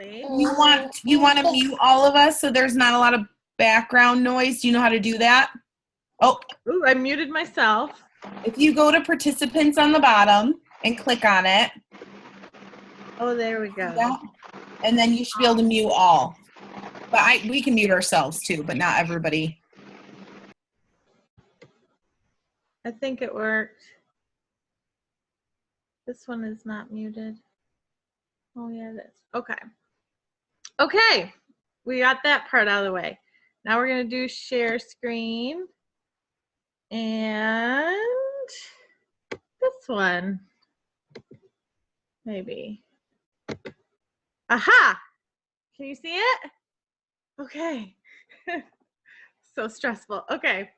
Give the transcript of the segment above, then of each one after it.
You want to mute all of us so there's not a lot of background noise. Do you know how to do that? Oh, ooh, I muted myself. If you go to participants on the bottom and click on it. Oh, there we go. And then you should be able to mute all. But we can mute ourselves too, but not everybody. I think it worked. This one is not muted. Oh yeah, it is. Okay. Okay, we got that part out of the way. Now we're gonna do share screen. And this one, maybe. Aha! Can you see it? Okay. So stressful. Okay.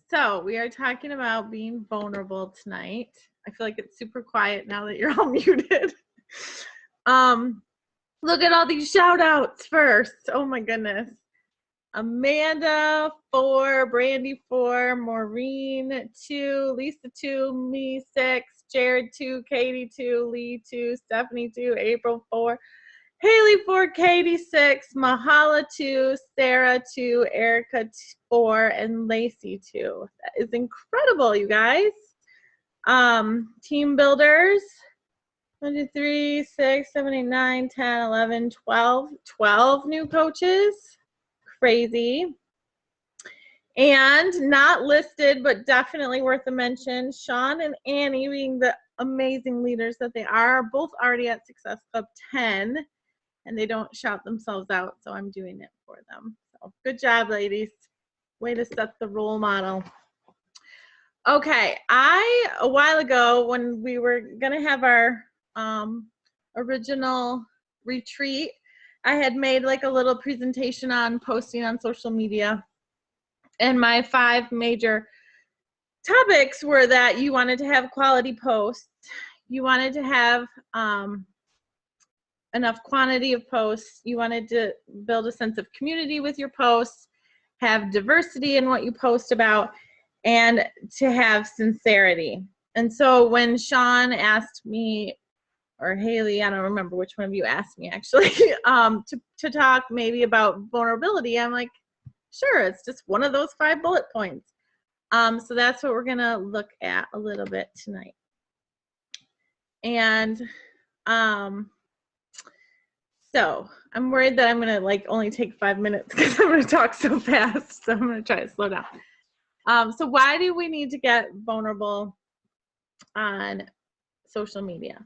So we are talking about being vulnerable tonight. I feel like it's super quiet now that you're all muted. Look at all these shout outs first. Oh my goodness. Amanda 4, Brandy 4, Maureen 2, Lisa 2, me 6, Jared 2, Katie 2, Lee 2, Stephanie 2, April 4, Haley 4, Katie 6, Mahala 2, Sarah 2, Erica 4, and Lacey 2. That is incredible, you guys. Team builders. 1, 2, 3, 6, 7, 8, 9, 10, 11, 12. 12 new coaches. Crazy. And not listed, but definitely worth a mention, Sean and Annie, being the amazing leaders that they are, both already at Success Club 10, and they don't shout themselves out, so I'm doing it for them. So good job, ladies. Way to set the role model. Okay, a while ago, when we were gonna have our original retreat, I had made like a little presentation on posting on social media. And my 5 major topics were that you wanted to have quality posts, you wanted to have enough quantity of posts, you wanted to build a sense of community with your posts, have diversity in what you post about, and to have sincerity. And so when Sean asked me, or Haley, I don't remember which one of you asked me actually, to talk maybe about vulnerability, I'm like, sure, it's just one of those 5 bullet points. So that's what we're gonna look at a little bit tonight. And so I'm worried that I'm gonna like only take 5 minutes because I'm gonna talk so fast. So I'm gonna try to slow down. So why do we need to get vulnerable on social media?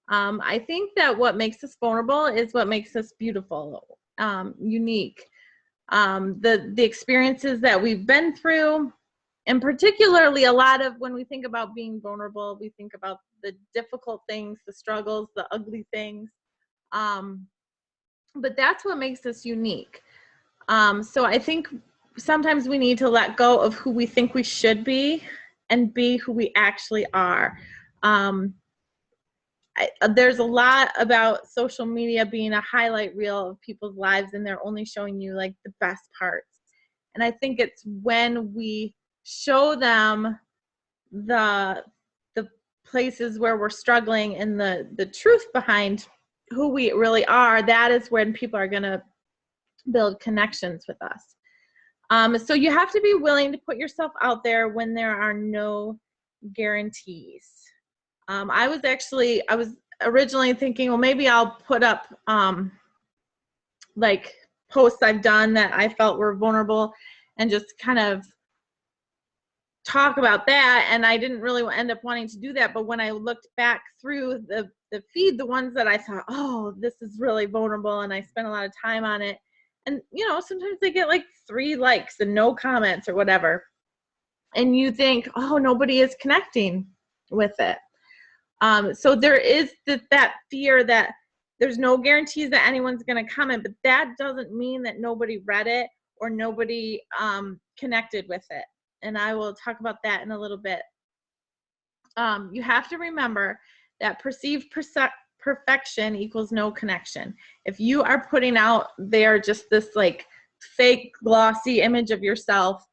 I think that what makes us vulnerable is what makes us beautiful, unique. The experiences that we've been through, and particularly a lot of when we think about being vulnerable, we think about the difficult things, the struggles, the ugly things. But that's what makes us unique. So I think sometimes we need to let go of who we think we should be and be who we actually are. There's a lot about social media being a highlight reel of people's lives, and they're only showing you like the best parts. And I think it's when we show them the places where we're struggling and the truth behind who we really are, that is when people are going to build connections with us. So you have to be willing to put yourself out there when there are no guarantees. I was originally thinking, well, maybe I'll put up like posts I've done that I felt were vulnerable and just kind of talk about that. And I didn't really end up wanting to do that. But when I looked back through the feed, the ones that I thought, oh, this is really vulnerable, and I spent a lot of time on it. And, you know, sometimes they get like 3 likes and no comments or whatever. And you think, oh, nobody is connecting with it. So there is that fear that there's no guarantees that anyone's going to comment, but that doesn't mean that nobody read it or nobody connected with it. And I will talk about that in a little bit. You have to remember that perceived perfection equals no connection. If you are putting out there just this like fake glossy image of yourself,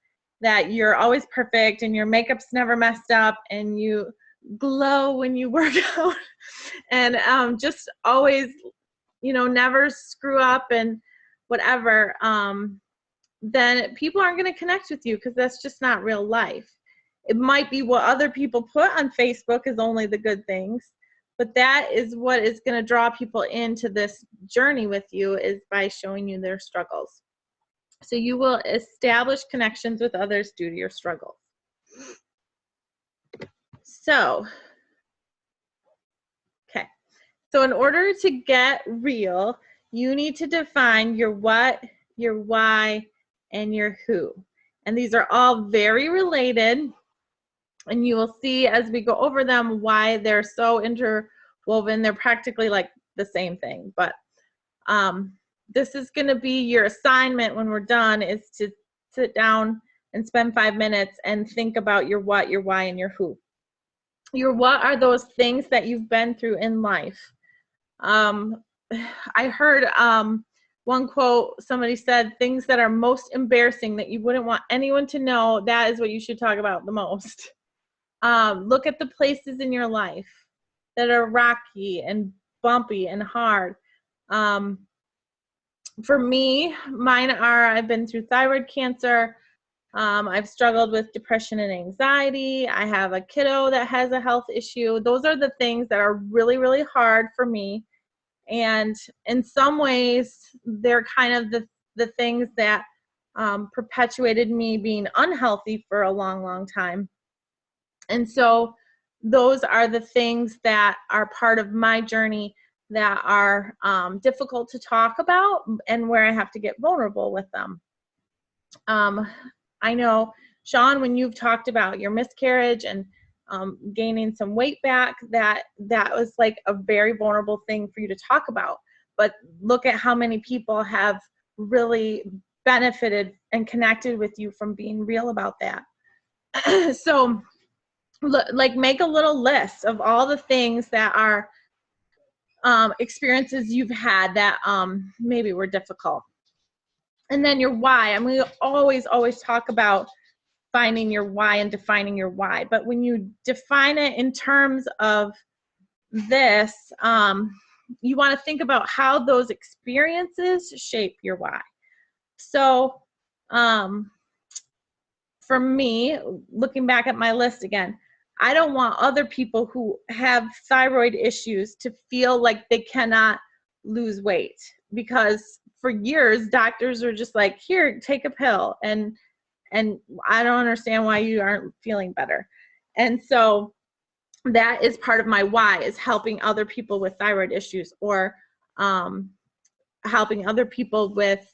that you're always perfect and your makeup's never messed up and you glow when you work out and just always never screw up and whatever, then people aren't going to connect with you because that's just not real life. It might be what other people put on Facebook is only the good things, but that is what is going to draw people into this journey with you, is by showing you their struggles. So you will establish connections with others due to your struggles. So, okay. So in order to get real, you need to define your what, your why, and your who. And these are all very related. And you will see as we go over them why they're so interwoven. They're practically like the same thing. But this is going to be your assignment when we're done, is to sit down and spend 5 minutes and think about your what, your why, and your who. Your what are those things that you've been through in life. I heard one quote, somebody said, things that are most embarrassing that you wouldn't want anyone to know, that is what you should talk about the most. Look at the places in your life that are rocky and bumpy and hard. For me, mine are, I've been through thyroid cancer. I've struggled with depression and anxiety. I have a kiddo that has a health issue. Those are the things that are really, really hard for me. And in some ways, they're kind of the things that perpetuated me being unhealthy for a long, long time. And so those are the things that are part of my journey that are difficult to talk about, and where I have to get vulnerable with them. I know, Sean, when you've talked about your miscarriage and gaining some weight back, that was like a very vulnerable thing for you to talk about. But look at how many people have really benefited and connected with you from being real about that. So, like, make a little list of all the things that are experiences you've had that maybe were difficult. And then your why. And we always talk about finding your why and defining your why. But when you define it in terms of this, you want to think about how those experiences shape your why. So for me, looking back at my list again, I don't want other people who have thyroid issues to feel like they cannot lose weight, because for years doctors are just like, here, take a pill, and I don't understand why you aren't feeling better. And so that is part of my why, is helping other people with thyroid issues, or helping other people with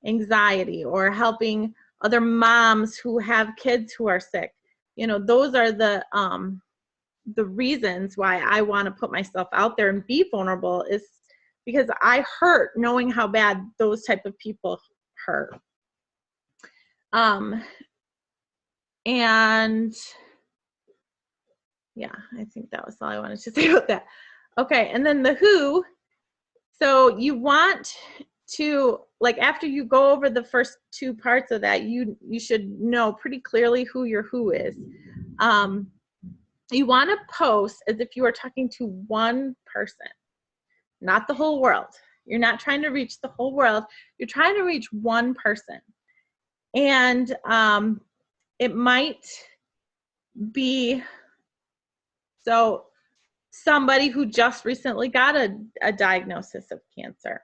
anxiety, or helping other moms who have kids who are sick. Those are the reasons why I want to put myself out there and be vulnerable, is because I hurt knowing how bad those type of people hurt. And yeah, I think that was all I wanted to say about that. Okay, and then the who. So you want to, like, after you go over the first two parts of that, you should know pretty clearly who your who is. You want to post as if you are talking to one person, not the whole world. You're not trying to reach the whole world. You're trying to reach one person. And it might be, so somebody who just recently got a diagnosis of cancer.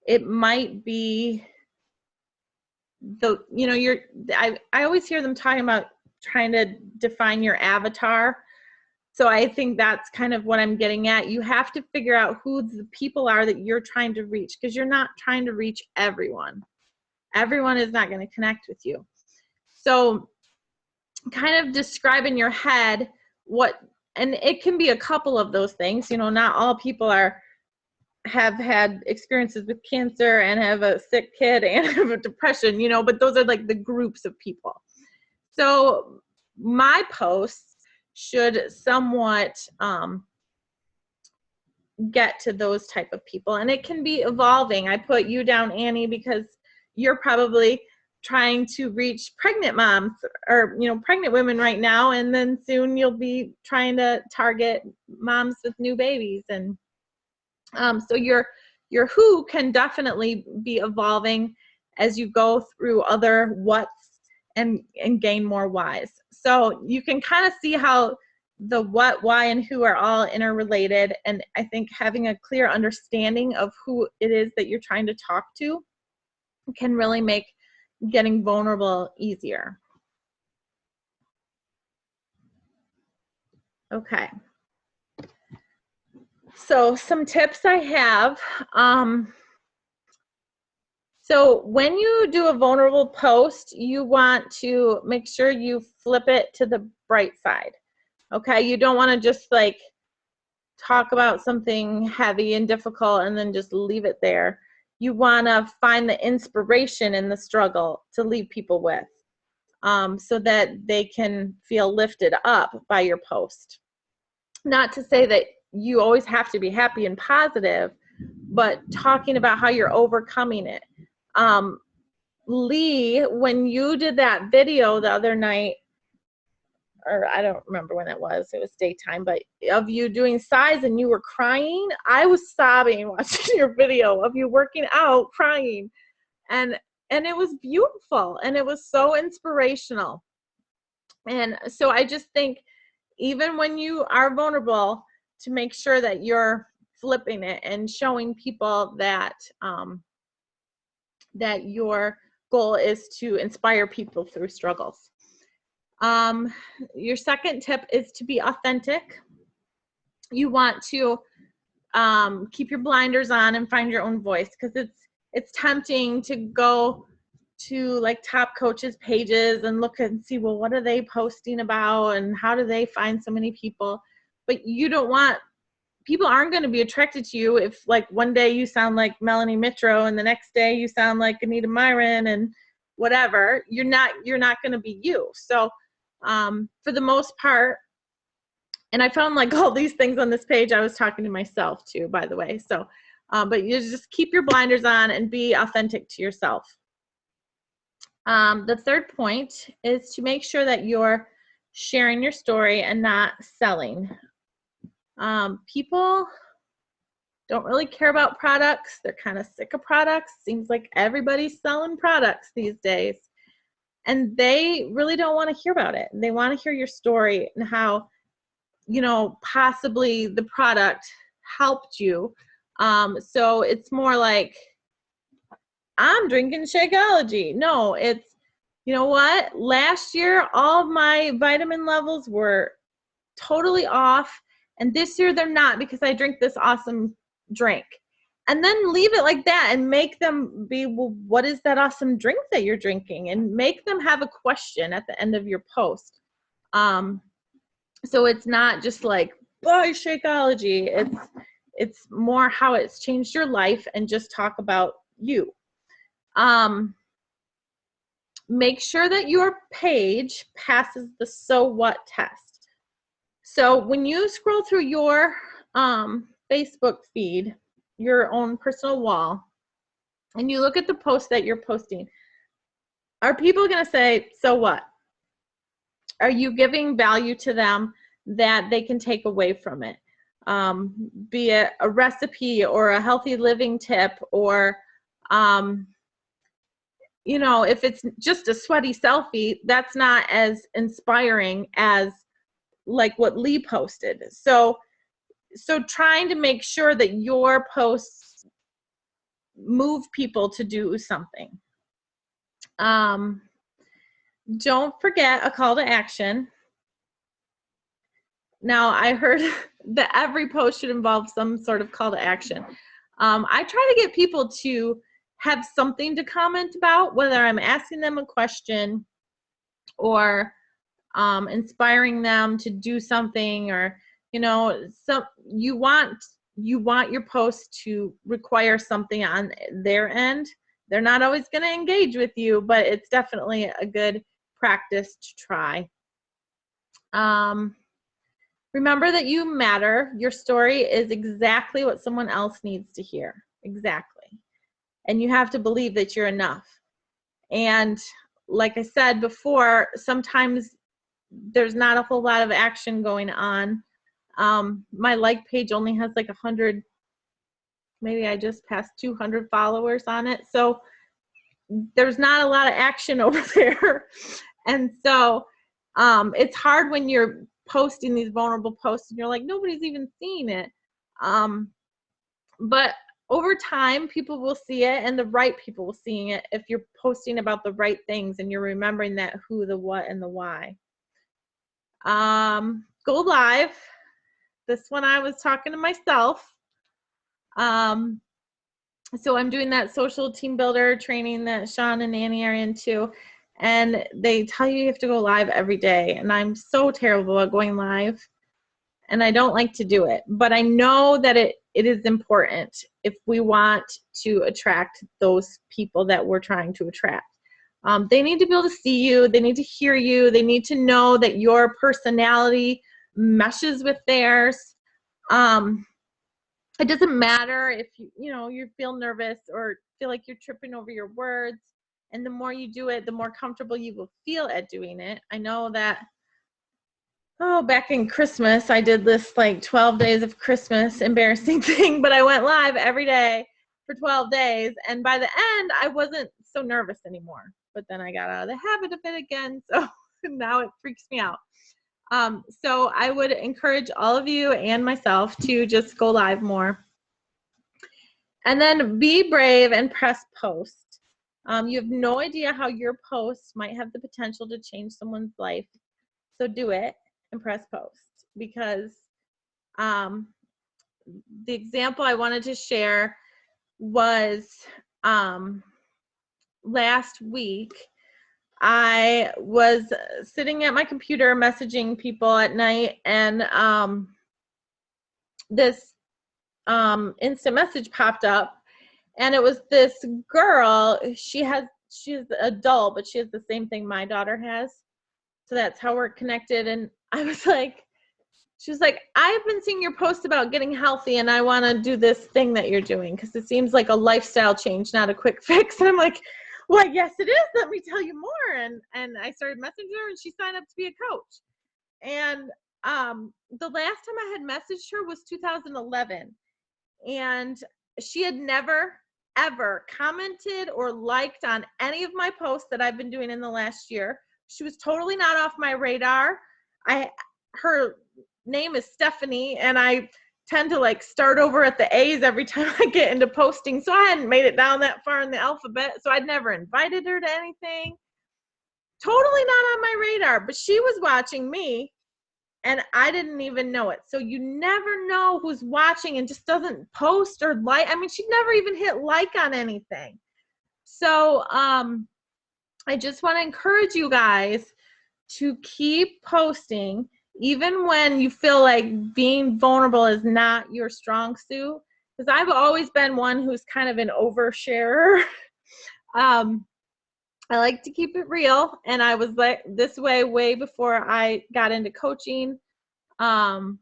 It might be I always hear them talking about trying to define your avatar. So I think that's kind of what I'm getting at. You have to figure out who the people are that you're trying to reach, because you're not trying to reach everyone. Everyone is not going to connect with you. So kind of describe in your head and it can be a couple of those things. Not all people have had experiences with cancer and have a sick kid and have a depression, but those are like the groups of people. So my posts should somewhat get to those type of people, and it can be evolving. I put you down, Annie, because you're probably trying to reach pregnant moms, or pregnant women right now, and then soon you'll be trying to target moms with new babies. And So your who can definitely be evolving as you go through other what's and gain more whys. So you can kind of see how the what, why, and who are all interrelated. And I think having a clear understanding of who it is that you're trying to talk to can really make getting vulnerable easier. Okay. So some tips I have. So when you do a vulnerable post, you want to make sure you flip it to the bright side. Okay, you don't want to just like talk about something heavy and difficult and then just leave it there. You want to find the inspiration in the struggle to leave people with, so that they can feel lifted up by your post. Not to say that you always have to be happy and positive, but talking about how you're overcoming it. Lee, when you did that video the other night, or I don't remember when it was daytime, but of you doing size and you were crying, I was sobbing watching your video of you working out, crying. And it was beautiful and it was so inspirational. And so I just think even when you are vulnerable, to make sure that you're flipping it and showing people that that your goal is to inspire people through struggles. Your second tip is to be authentic. You want to keep your blinders on and find your own voice, because it's tempting to go to like top coaches pages and look and see, well, what are they posting about and how do they find so many people? But you don't want, people aren't going to be attracted to you if like one day you sound like Melanie Mitro and the next day you sound like Anita Myron and whatever. You're not going to be you. So for the most part, and I found like all these things on this page, I was talking to myself too, by the way. So, but you just keep your blinders on and be authentic to yourself. The third point is to make sure that you're sharing your story and not selling. People don't really care about products. They're kind of sick of products. Seems like everybody's selling products these days. And they really don't want to hear about it. They want to hear your story and how, you know, possibly the product helped you. So it's more like, I'm drinking Shakeology. No, it's, you know what? Last year, all of my vitamin levels were totally off. And this year they're not because I drink this awesome drink. And then leave it like that and make them be, well, what is that awesome drink that you're drinking? And make them have a question at the end of your post. So it's not just like, buy Shakeology. It's more how it's changed your life, and just talk about you. Make sure that your page passes the so what test. So when you scroll through your Facebook feed, your own personal wall, and you look at the post that you're posting, are people going to say, so what? Are you giving value to them that they can take away from it? Be it a recipe or a healthy living tip, or you know, if it's just a sweaty selfie, that's not as inspiring as like what Lee posted. So trying to make sure that your posts move people to do something. Don't forget a call to action. Now, I heard that every post should involve some sort of call to action. I try to get people to have something to comment about, whether I'm asking them a question or inspiring them to do something, or, you know, so you want your post to require something on their end. They're not always going to engage with you, but it's definitely a good practice to try. Remember that you matter. Your story is exactly what someone else needs to hear. Exactly. And you have to believe that you're enough. And like I said before, sometimes there's not a whole lot of action going on. My like page only has like 100 Maybe I just passed 200 followers on it. So there's not a lot of action over there. And so it's hard when you're posting these vulnerable posts and you're like, nobody's even seeing it. But over time, people will see it, and the right people will see it if you're posting about the right things and you're remembering that who, the what, and the why. Go live. This one I was talking to myself. So I'm doing that social team builder training that Sean and Annie are into, and they tell you have to go live every day, and I'm so terrible at going live, and I don't like to do it, but I know that it is important if we want to attract those people that we're trying to attract. They need to be able to see you, they need to hear you, they need to know that your personality meshes with theirs. It doesn't matter if you feel nervous or feel like you're tripping over your words. And the more you do it, the more comfortable you will feel at doing it. I know that, back in Christmas, I did this like 12 days of Christmas embarrassing thing, but I went live every day for 12 days. And by the end, I wasn't so nervous anymore. But then I got out of the habit of it again. So now it freaks me out. So I would encourage all of you and myself to just go live more. And then be brave and press post. You have no idea how your post might have the potential to change someone's life. So do it and press post, because the example I wanted to share was last week. I was sitting at my computer messaging people at night, and this instant message popped up, and it was this girl. She's an adult, but she has the same thing my daughter has. So that's how we're connected. And I was like, she was like, I've been seeing your post about getting healthy, and I want to do this thing that you're doing because it seems like a lifestyle change, not a quick fix. And I'm like, well, yes, it is. Let me tell you more. And I started messaging her, and she signed up to be a coach. And the last time I had messaged her was 2011. And she had never, ever commented or liked on any of my posts that I've been doing in the last year. She was totally not off my radar. Her name is Stephanie, and I tend to like start over at the A's every time I get into posting. So I hadn't made it down that far in the alphabet. So I'd never invited her to anything. Totally not on my radar, but she was watching me and I didn't even know it. So you never know who's watching and just doesn't post or like. I mean, she'd never even hit like on anything. So I just want to encourage you guys to keep posting, even when you feel like being vulnerable is not your strong suit. Because I've always been one who's kind of an oversharer. I like to keep it real, and I was like this way before I got into coaching. My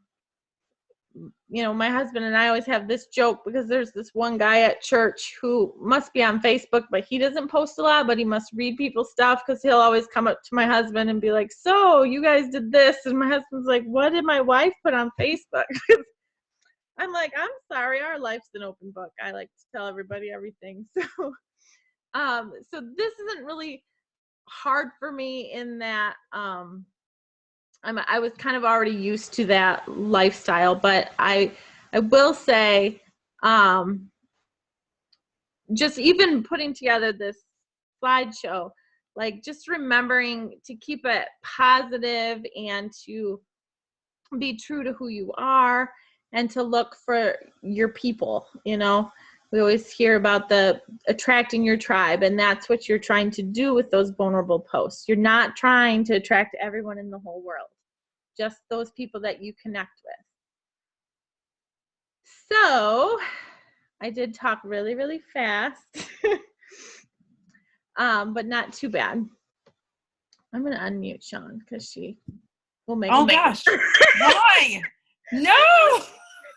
husband and I always have this joke because there's this one guy at church who must be on Facebook, but he doesn't post a lot, but he must read people's stuff because he'll always come up to my husband and be like, so you guys did this. And my husband's like, what did my wife put on Facebook? I'm like, I'm sorry, our life's an open book. I like to tell everybody everything. So this isn't really hard for me in that I was kind of already used to that lifestyle, but I will say just even putting together this slideshow, like just remembering to keep it positive and to be true to who you are and to look for your people. We always hear about the attracting your tribe, and that's what you're trying to do with those vulnerable posts. You're not trying to attract everyone in the whole world, just those people that you connect with. So I did talk really, really fast, but not too bad. I'm going to unmute Sean because she will make Oh, gosh. Why? No!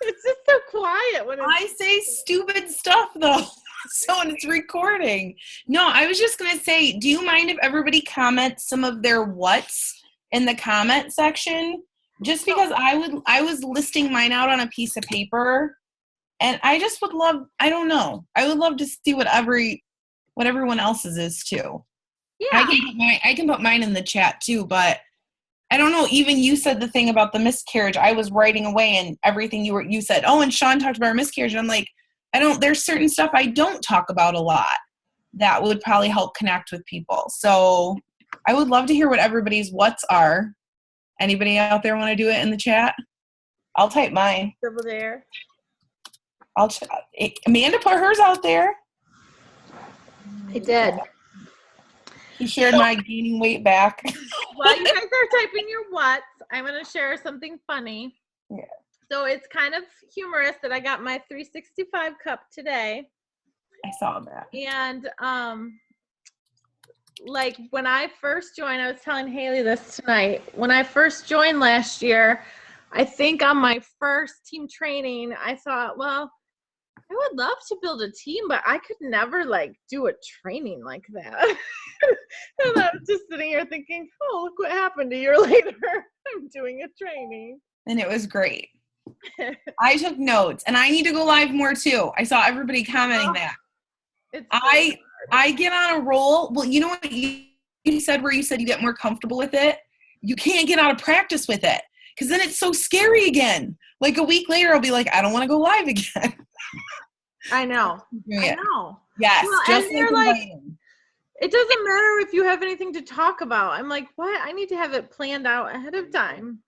It's just so quiet when I say stupid stuff, though. So when it's recording. No, I was just going to say, do you mind if everybody comments some of their what's in the comment section? Just because I was listing mine out on a piece of paper, And I just would love, I don't know. I would love to see what everyone else's is too. Yeah. I can put mine in the chat too, but I don't know. Even you said the thing about the miscarriage. I was writing away and everything you said, oh, and Sean talked about our miscarriage. And I'm like, there's certain stuff I don't talk about a lot that would probably help connect with people. So I would love to hear what everybody's what's are. Anybody out there want to do it in the chat? I'll type mine. Over there. Amanda put hers out there. I did. She shared my gaining weight back. While you guys are typing your what's, I'm going to share something funny. Yeah. So it's kind of humorous that I got my 365 cup today. I saw that. And like when I first joined, I was telling Haley this tonight. When I first joined last year, I think on my first team training, I thought, well, I would love to build a team, but I could never like do a training like that. And I was just sitting here thinking, oh, look what happened a year later. I'm doing a training. And it was great. I took notes, and I need to go live more too. I saw everybody commenting that. It's I get on a roll. Well, you know what you said where you said you get more comfortable with it? You can't get out of practice with it because then it's so scary again. Like a week later, I'll be like, I don't want to go live again. I know. Yeah. I know. Yes. Well, just and they're like, it doesn't matter if you have anything to talk about. I'm like, what? I need to have it planned out ahead of time.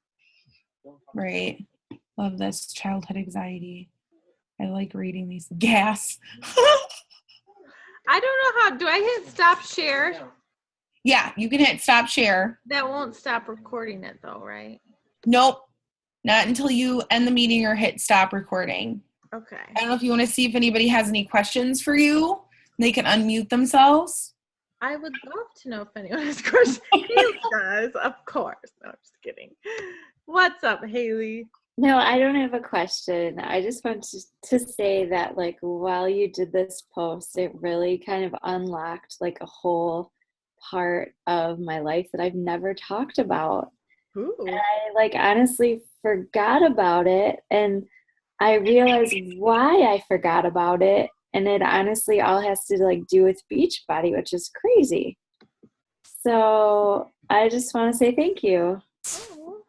Right. Love this childhood anxiety. I like reading these. Gas. I don't know how. Do I hit stop share? Yeah, you can hit stop share. That won't stop recording it though, right? Nope. Not until you end the meeting or hit stop recording. Okay. I don't know if you want to see if anybody has any questions for you. They can unmute themselves. I would love to know if anyone has questions. Haley does, of course. No, I'm just kidding. What's up, Haley? No, I don't have a question. I just want to say that, like, while you did this post, it really kind of unlocked, like, a whole part of my life that I've never talked about. Ooh. And I, like, honestly forgot about it, and I realized why I forgot about it, and it honestly all has to, like, do with Beachbody, which is crazy. So I just want to say thank you. Oh.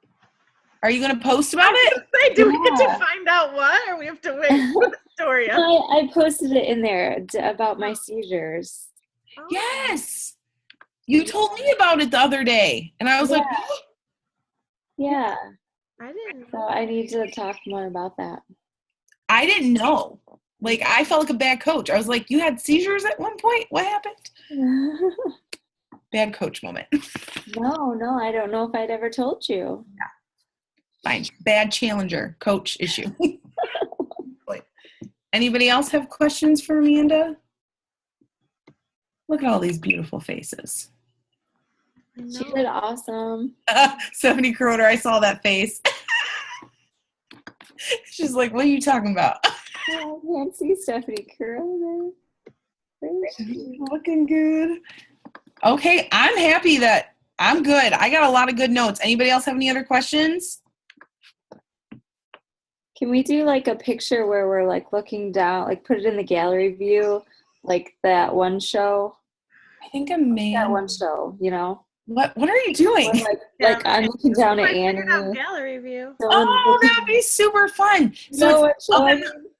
Are you going to post about it? Do we get to find out what, or we have to wait for the story? I posted it in there about my seizures. Oh. Yes. You told me about it the other day. And I was like, Yeah. I didn't. So I need to talk more about that. I didn't know. Like, I felt like a bad coach. I was like, you had seizures at one point? What happened? Bad coach moment. No, I don't know if I'd ever told you. Yeah. Fine. Bad challenger coach issue. Anybody else have questions for Amanda? Look at all these beautiful faces. She did awesome. 70 Croner, I saw that face. She's like, what are you talking about? Oh, I can't see Stephanie Curran. Looking good. Okay, I'm happy that I'm good. I got a lot of good notes. Anybody else have any other questions? Can we do like a picture where we're like looking down, like put it in the gallery view, like that one show? I think I may. That one show, you know? What are you doing? Like I'm looking down at I figured out Annie. gallery view. Oh, that'd be super fun. So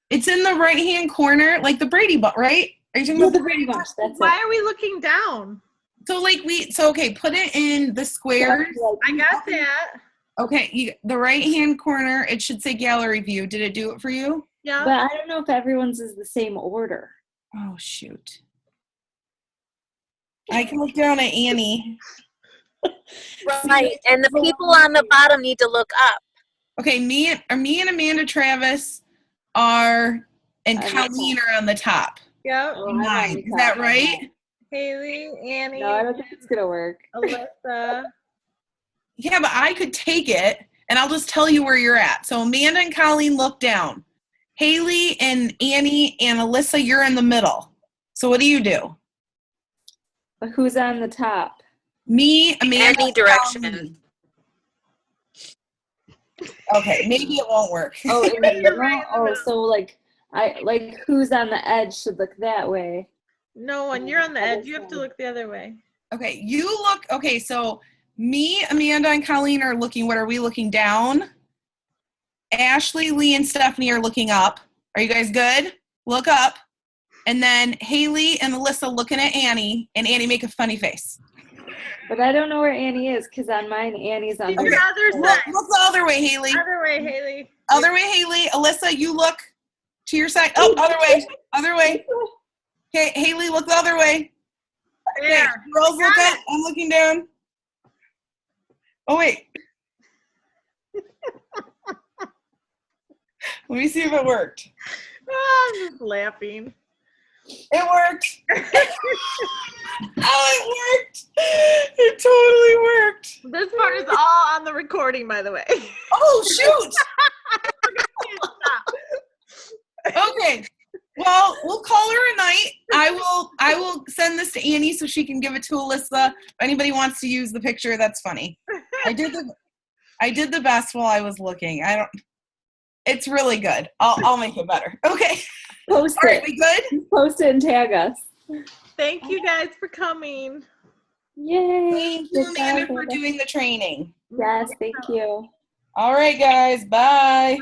it's in the right-hand corner, like the Brady Bunch, right? Are you talking about the Brady Bunch? That's Why are we looking down? So okay, put it in the squares. I got that. Okay, the right-hand corner, it should say gallery view. Did it do it for you? Yeah. But I don't know if everyone's is the same order. Oh, shoot. I can look down at Annie. Right, and the people on the bottom need to look up. Okay, me and Amanda Travis and Colleen are on the top. Yep. Oh, Mine. Is that right? Haley, Annie, No, I don't think it's gonna work. Alyssa. Yeah, but I could take it, and I'll just tell you where you're at. So Amanda and Colleen look down. Haley and Annie and Alyssa, you're in the middle. So what do you do? But who's on the top? Me, Amanda, Any direction. Colleen. Okay, maybe it won't work. Oh, in the middle? Right in the Oh, middle. so like I like who's on the edge should look that way. No, when you're on the edge, you have to look the other way. Okay, you look, okay, so me, Amanda, and Colleen are looking, what are we looking down? Ashley, Lee, and Stephanie are looking up. Are you guys good? Look up. And then Haley and Alyssa looking at Annie, and Annie make a funny face. But I don't know where Annie is because on mine, Annie's on Your the other Look, side. look the other way, Haley. Other way, Haley. Other way, Haley. Alyssa, you look to your side. Oh, other way. Other way. Okay, Haley, look the other way. Okay, There. girls look up. I'm looking down. Oh, wait. Let me see if it worked. I'm just laughing. It worked. Oh, it worked. It totally worked. This part is all on the recording, by the way. Oh, shoot. Okay. Well, we'll call her a night. I will send this to Annie so she can give it to Alyssa. If anybody wants to use the picture, that's funny. I did the best while I was looking. It's really good. I'll make it better. Okay. post All right, it. we good? Post it and tag us. Thank you guys for coming. Yay. Thank you, Good job, Amanda, for Amanda. doing the training. Yes, thank you. All right, guys. Bye.